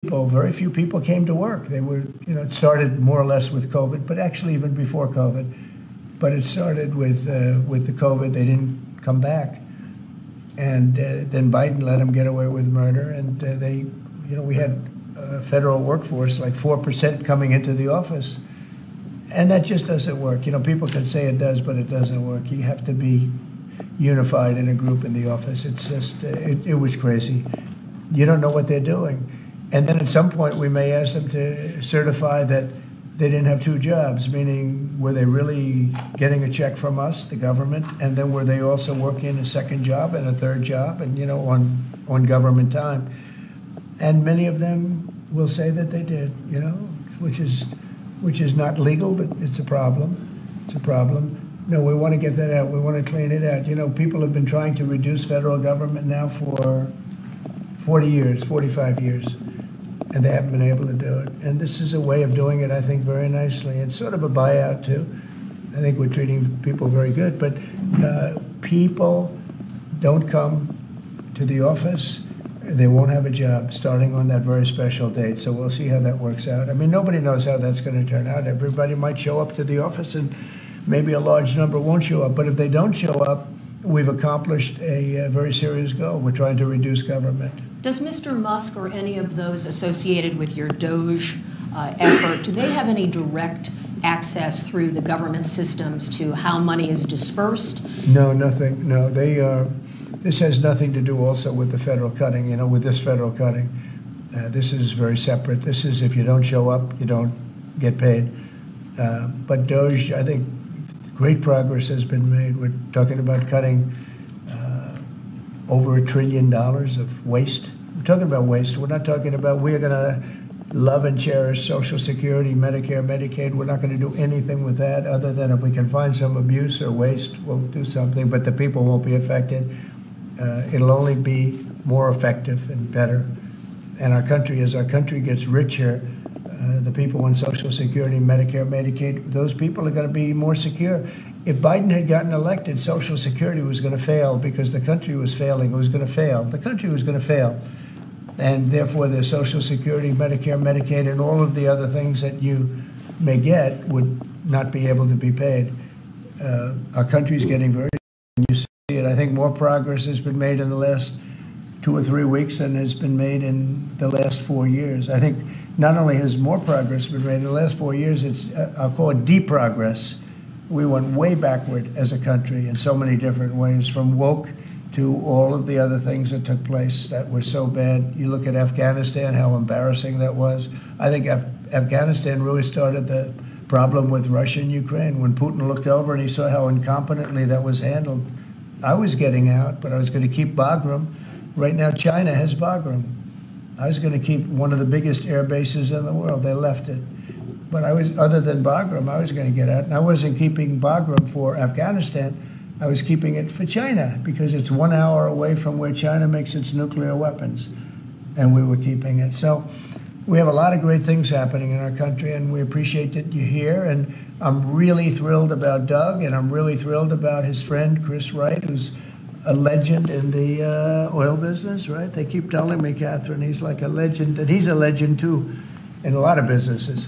people, very few people came to work. They were, it started more or less with COVID, but actually even before COVID. But it started with the COVID. They didn't come back, and then Biden let them get away with murder. And we had a federal workforce like 4% coming into the office, and that just doesn't work. People can say it does, but it doesn't work. You have to be unified in a group in the office. It's just it was crazy. You don't know what they're doing. And then at some point, we may ask them to certify that they didn't have two jobs, meaning were they really getting a check from us, the government, and then were they also working a second job and a third job, and on government time? And many of them will say that they did, which is not legal, but it's a problem. It's a problem. No, we want to get that out. We want to clean it out. People have been trying to reduce federal government now for 40 years, 45 years. And they haven't been able to do it. And this is a way of doing it, I think, very nicely. It's sort of a buyout, too. I think we're treating people very good. But people don't come to the office. They won't have a job starting on that very special date. So we'll see how that works out. I mean, nobody knows how that's going to turn out. Everybody might show up to the office, and maybe a large number won't show up. But if they don't show up, we've accomplished a very serious goal. We're trying to reduce government. Does Mr. Musk or any of those associated with your DOGE effort, do they have any direct access through the government systems to how money is dispersed? No, nothing. No, they are. This has nothing to do also with the federal cutting, with this federal cutting. This is very separate. This is if you don't show up, you don't get paid. But DOGE, I think great progress has been made. We're talking about cutting over $1 trillion of waste. We're talking about waste. We're not talking about we're going to love and cherish Social Security, Medicare, Medicaid. We're not going to do anything with that other than if we can find some abuse or waste, we'll do something. But the people won't be affected. It'll only be more effective and better. And our country, as our country gets richer, the people on Social Security, Medicare, Medicaid, those people are going to be more secure. If Biden had gotten elected, Social Security was going to fail because the country was failing. It was going to fail. The country was going to fail. And therefore, the Social Security, Medicare, Medicaid, and all of the other things that you may get would not be able to be paid. Our country's getting very, and you see it. I think more progress has been made in the last 2 or 3 weeks than has been made in the last 4 years. I think not only has more progress been made in the last 4 years, it's, I'll call it deep progress. We went way backward as a country in so many different ways, from woke to all of the other things that took place that were so bad. You look at Afghanistan, how embarrassing that was. I think Afghanistan really started the problem with Russia and Ukraine. When Putin looked over and he saw how incompetently that was handled, I was getting out, but I was going to keep Bagram. Right now, China has Bagram. I was going to keep one of the biggest air bases in the world. They left it. But other than Bagram, I was going to get out. And I wasn't keeping Bagram for Afghanistan. I was keeping it for China because it's 1 hour away from where China makes its nuclear weapons. And we were keeping it. So we have a lot of great things happening in our country, and we appreciate that you're here. And I'm really thrilled about Doug, and I'm really thrilled about his friend, Chris Wright, who's a legend in the oil business, right? They keep telling me, Catherine, he's like a legend, and he's a legend too in a lot of businesses.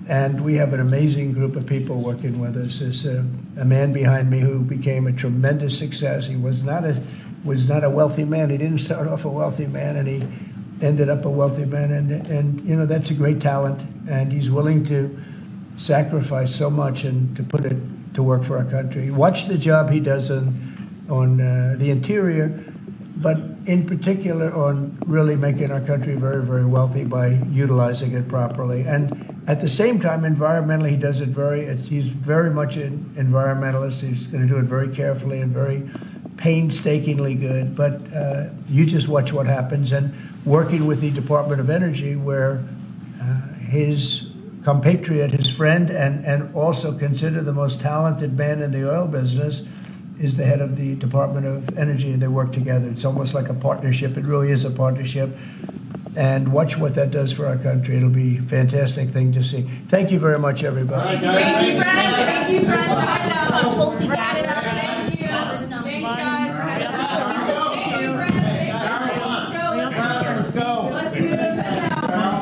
And we have an amazing group of people working with us. There's a man behind me who became a tremendous success. He was not a wealthy man. He didn't start off a wealthy man, and he ended up a wealthy man. And that's a great talent, and he's willing to sacrifice so much and to put it to work for our country. Watch the job he does on the interior, but in particular on really making our country very, very wealthy by utilizing it properly. And at the same time, environmentally, he does it he's very much an environmentalist. He's going to do it very carefully and very painstakingly good. But you just watch what happens. And working with the Department of Energy, where his compatriot, his friend, and also considered the most talented man in the oil business, is the head of the Department of Energy, and they work together. It's almost like a partnership. It really is a partnership. And watch what that does for our country. It'll be a fantastic thing to see. Thank you very much, everybody. Thank you, Fred. Thank you, Fred. Tulsi got it. Thank you. Thanks, guys. Let's go. Let's go.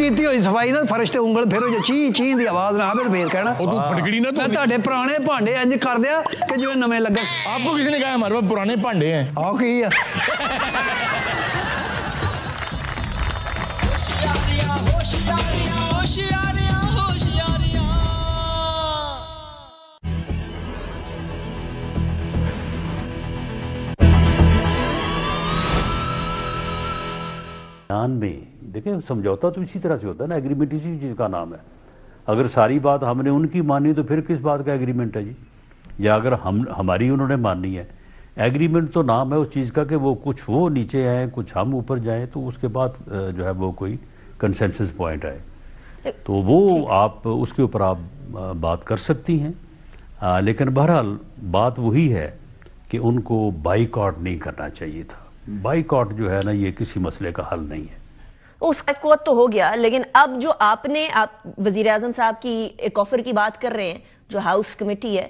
ਕੀਤੀ ਹੋਈ ਸਫਾਈ ਨਾਲ ਫਰਸ਼ ਤੇ ਉਂਗਲ ਫੇਰੋ ਜੇ ਚੀ ਚੀ ਦੀ ਆਵਾਜ਼ ਨਾ ਆਵੇ ਫੇਰ ਕਹਿਣਾ ਉਹ ਤੂੰ ਫਟਕੜੀ ਨਾ ਮੈਂ ਤੁਹਾਡੇ ਪੁਰਾਣੇ ਭਾਂਡੇ ਇੰਜ ਕਰ ਦਿਆ ਕਿ ਜਿਵੇਂ ਨਵੇਂ ਲੱਗੇ। आपको किसी ने कहा हमारे पास पुराने भांडे हैं? ਆਹ ਕੀ ਆ में देखिए समझौता तो इसी तरह से होता है ना, एग्रीमेंट इसी चीज़ का नाम है। अगर सारी बात हमने उनकी मानी तो फिर किस बात का एग्रीमेंट है जी? या अगर हमारी उन्होंने मानी है, एग्रीमेंट तो नाम है उस चीज़ का कि वो कुछ वो नीचे आए कुछ हम ऊपर जाएं, तो उसके बाद जो है वो कोई कंसेंसस पॉइंट आए तो वो आप उसके ऊपर आप बात कर सकती हैं। लेकिन बहरहाल बात वही है कि उनको बाइकआउट नहीं करना चाहिए था। बाइकआउट जो है ना ये किसी मसले का हल नहीं है। उस बाइकआउट तो हो गया, लेकिन अब जो आप वजीर आजम साहब की एक ऑफर की बात कर रहे हैं जो हाउस कमेटी है